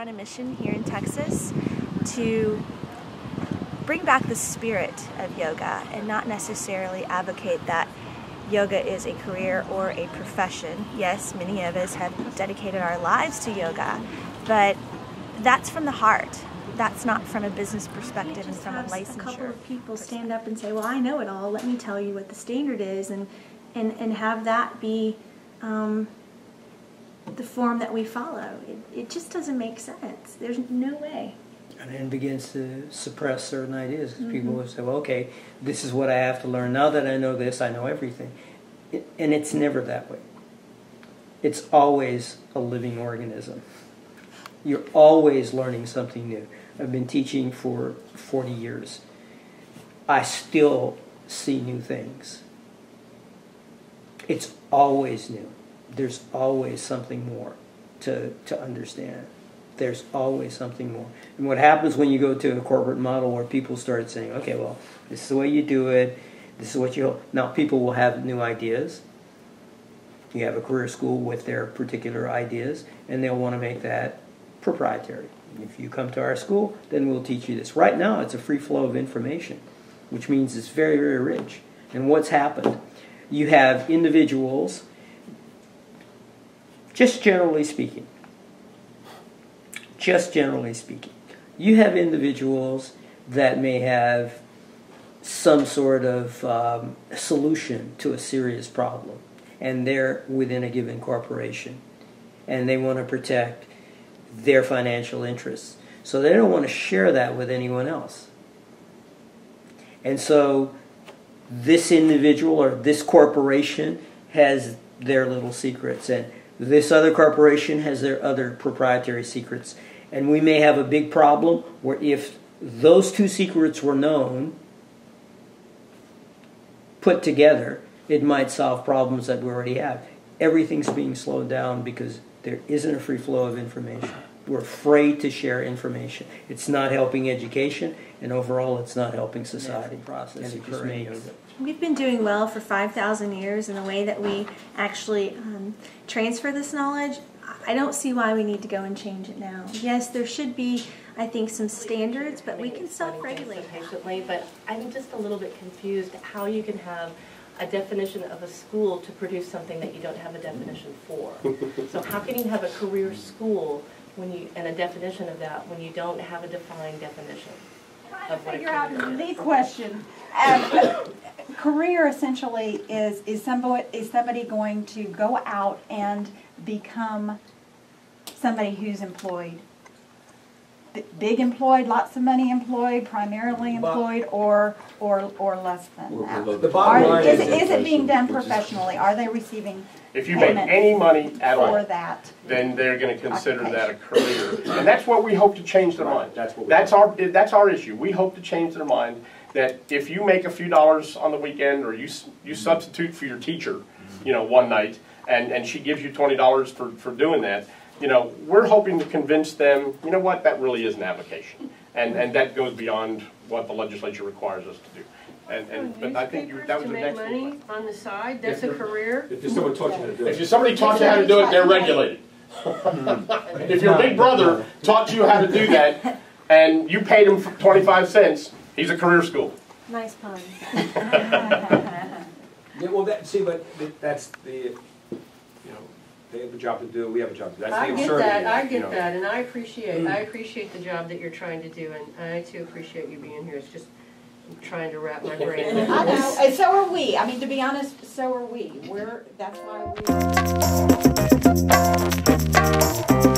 on a mission here in Texas to bring back the spirit of yoga and not necessarily advocate that yoga is a career or a profession. Yes, many of us have dedicated our lives to yoga, but that's from the heart. That's not from a business perspective and from a licensure. A couple of people stand up and say, well, I know it all, let me tell you what the standard is, and have that be the form that we follow. It just doesn't make sense. There's no way. And then begins to suppress certain ideas. People will say, well, okay, this is what I have to learn. Now that I know this, I know everything. And it's never that way. It's always a living organism. You're always learning something new. I've been teaching for 40 years. I still see new things. It's always new. There's always something more to understand. There's always something more. And what happens when you go to a corporate model where people start saying, okay, well, this is the way you do it, this is what you... Now, people will have new ideas. You have a career school with their particular ideas, and they'll want to make that proprietary. If you come to our school, then we'll teach you this. Right now, it's a free flow of information, which means it's very, very rich. And what's happened? You have individuals, just generally speaking, you have individuals that may have some sort of solution to a serious problem, and they're within a given corporation, and they want to protect their financial interests. So they don't want to share that with anyone else. And so this individual or this corporation has their little secrets, and this other corporation has their other proprietary secrets. And we may have a big problem where if those two secrets were known, put together, it might solve problems that we already have. Everything's being slowed down because there isn't a free flow of information. We're afraid to share information. It's not helping education, and overall it's not helping society. Process We've been doing well for 5,000 years in the way that we actually transfer this knowledge. I don't see why we need to go and change it now. Yes, there should be, I think, some standards, but we can self-regulate patiently. But I'm just a little bit confused how you can have a definition of a school to produce something that you don't have a definition for. So how can you have a career school and a definition of that when you don't have a defined definition of what a career is? The question. Career essentially is somebody going to go out and become somebody who's employed, big employed, lots of money employed, primarily employed, or less than that? The bottom line is it being done professionally? Are they receiving? If you make any money at all, that, then they're going to consider that a career, and that's what we hope to change their mind. That's our issue. We hope to change their mind that if you make a few dollars on the weekend, or you substitute for your teacher, one night, and she gives you $20 for doing that, we're hoping to convince them, you know what, that really is an avocation, and that goes beyond what the legislature requires us to do. But I think that was the next one. To make money on the side, that's a career. If somebody taught you how to do it. If somebody taught you how to do it, they're regulated. If your big brother taught you how to do that, and you paid him 25 cents, he's a career school. Nice pun. Yeah, well, that's the, they have a job to do, we have a job to do. That's I the get absurdity. that, I get that, and I appreciate the job that you're trying to do, and I too appreciate you being here. It's just I'm trying to wrap my brain around I know, this. and so are we. I mean, to be honest, so are we. That's why we.